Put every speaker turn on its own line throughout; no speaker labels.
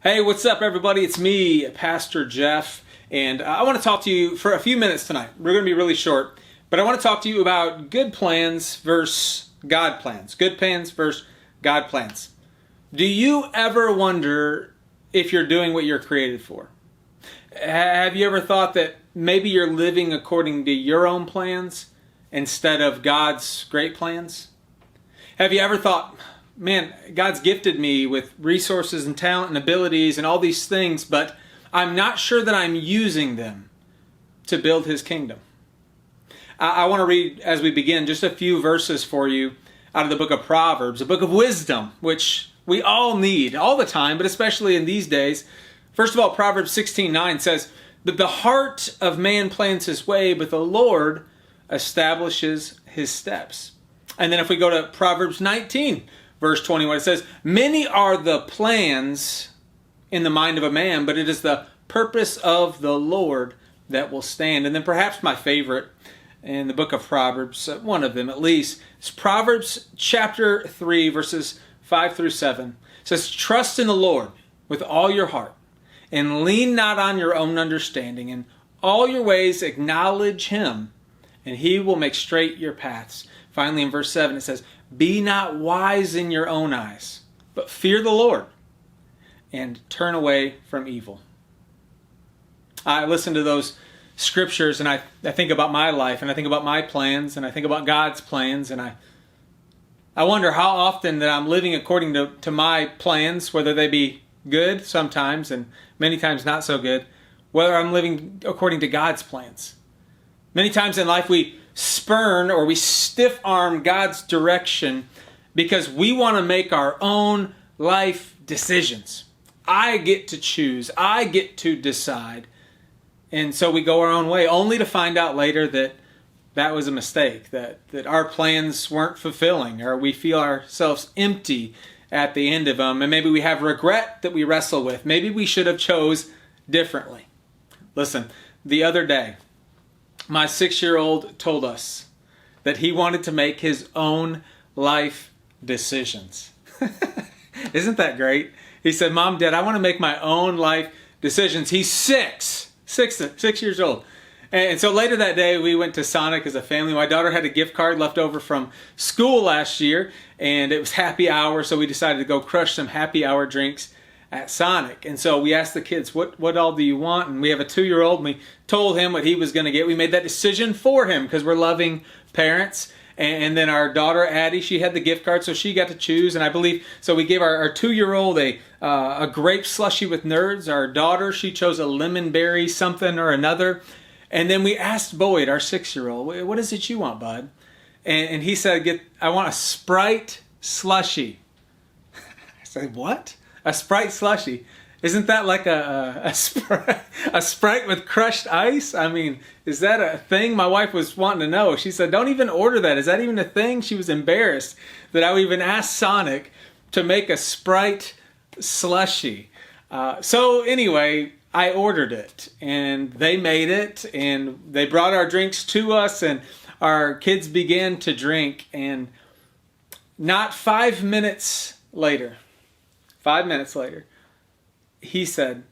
Hey, what's up, everybody? It's me, Pastor Jeff, and I want to talk to you for a few minutes tonight. We're going to be really short, but I want to talk to you about good plans versus God plans. Good plans versus God plans. Do you ever wonder if you're doing what you're created for? Have you ever thought that maybe you're living according to your own plans instead of God's great plans? Have you ever thought, man, God's gifted me with resources and talent and abilities and all these things, but I'm not sure that I'm using them to build His kingdom? I want to read, as we begin, just a few verses for you out of the book of Proverbs, a book of wisdom, which we all need all the time, but especially in these days. First of all, Proverbs 16:9 says that the heart of man plans his way, but the Lord establishes his steps. And then if we go to Proverbs 19, verse 21, it says, many are the plans in the mind of a man, but it is the purpose of the Lord that will stand. And then perhaps my favorite in the book of Proverbs, one of them at least, is Proverbs chapter 3, verses 5 through 7. It says, trust in the Lord with all your heart, and lean not on your own understanding. In all your ways acknowledge Him, and He will make straight your paths. Finally, in verse 7, it says, be not wise in your own eyes, but fear the Lord and turn away from evil. I listen to those scriptures and I think about my life, and I think about my plans, and I think about God's plans, and I wonder how often that I'm living according to my plans, whether they be good sometimes and many times not so good, whether I'm living according to God's plans. Many times in life we spurn or we stiff arm God's direction because we want to make our own life decisions. I get to choose. I get to decide. And so we go our own way, only to find out later that that was a mistake, that our plans weren't fulfilling, or we feel ourselves empty at the end of them, and maybe we have regret that we wrestle with. Maybe we should have chose differently. Listen, the other day, my 6-year-old told us that he wanted to make his own life decisions. Isn't that great? He said, Mom, Dad, I want to make my own life decisions. He's six years old. And so later that day, we went to Sonic as a family. My daughter had a gift card left over from school last year, and it was happy hour, so we decided to go crush some happy hour drinks at Sonic. And so we asked the kids, what all do you want? And we have a 2-year-old, and we told him what he was going to get. We made that decision for him because we're loving parents. And then our daughter, Addie, she had the gift card, so she got to choose. And I believe, so we gave our 2-year-old a grape slushie with Nerds. Our daughter, she chose a lemon berry something or another. And then we asked Boyd, our 6-year-old, what is it you want, bud? And he said, I want a Sprite slushie. I said, what? A Sprite slushie? Isn't that like a Sprite with crushed ice? I mean, is that a thing? My wife was wanting to know. She said, don't even order that. Is that even a thing? She was embarrassed that I would even ask Sonic to make a Sprite slushie. So anyway, I ordered it, and they made it, and they brought our drinks to us, and our kids began to drink, and not 5 minutes later, he said,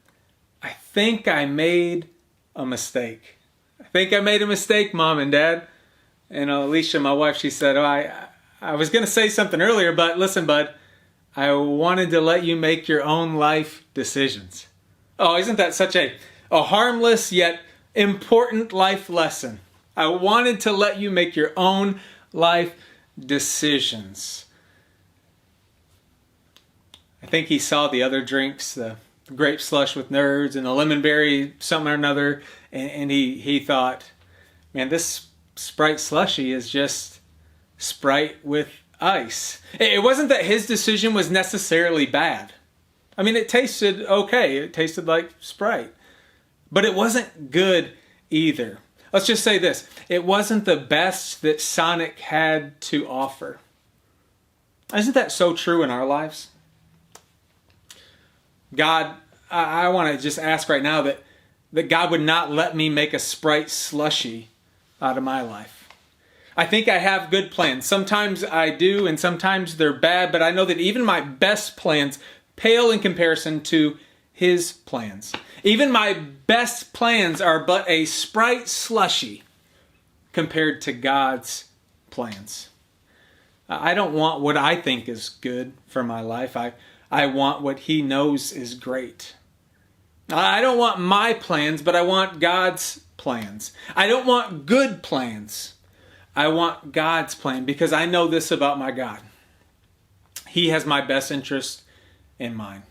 I think I made a mistake. I think I made a mistake, Mom and Dad. And Alicia, my wife, she said, I was going to say something earlier, but listen, bud, I wanted to let you make your own life decisions. Oh, isn't that such a harmless yet important life lesson? I wanted to let you make your own life decisions. I think he saw the other drinks, the grape slush with Nerds and the lemon berry something or another, and he thought, man, this Sprite slushie is just Sprite with ice. It wasn't that his decision was necessarily bad. I mean, it tasted okay. It tasted like Sprite. But it wasn't good either. Let's just say this. It wasn't the best that Sonic had to offer. Isn't that so true in our lives? God, I want to just ask right now that God would not let me make a Sprite slushie out of my life. I think I have good plans. Sometimes I do, and sometimes they're bad, but I know that even my best plans pale in comparison to His plans. Even my best plans are but a Sprite slushy compared to God's plans. I don't want what I think is good for my life. I want what He knows is great. I don't want my plans, but I want God's plans. I don't want good plans. I want God's plan, because I know this about my God. He has my best interest in mind.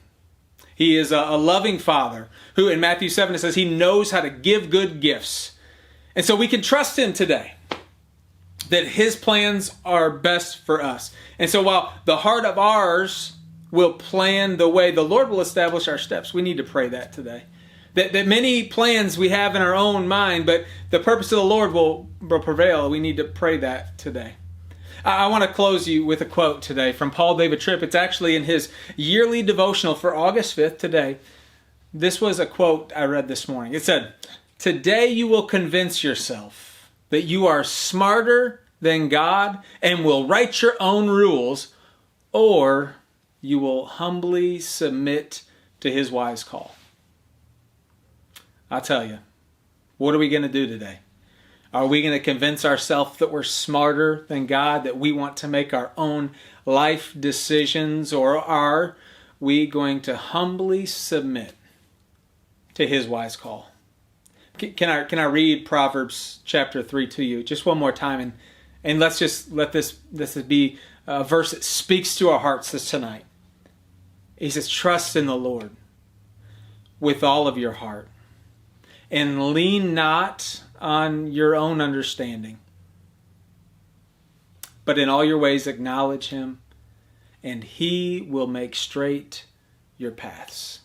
He is a loving Father who, in Matthew 7, it says He knows how to give good gifts. And so we can trust Him today that His plans are best for us. And so while the heart of ours will plan the way, the Lord will establish our steps. We need to pray that today. That many plans we have in our own mind, but the purpose of the Lord will prevail. We need to pray that today. I want to close you with a quote today from Paul David Tripp. It's actually in his yearly devotional for August 5th today. This was a quote I read this morning. It said, "Today you will convince yourself that you are smarter than God and will write your own rules, or you will humbly submit to His wise call." I'll tell you, what are we going to do today? Are we going to convince ourselves that we're smarter than God, that we want to make our own life decisions, or are we going to humbly submit to His wise call? Can I read Proverbs chapter 3 to you just one more time, and let's just let this be a verse that speaks to our hearts this tonight. He says, "Trust in the Lord with all of your heart, and lean not on your own understanding, but in all your ways acknowledge Him, and He will make straight your paths."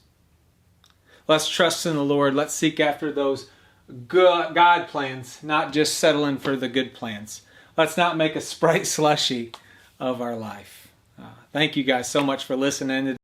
Let's trust in the Lord. Let's seek after those God plans, not just settling for the good plans. Let's not make a Sprite slushy of our life. Thank you guys so much for listening.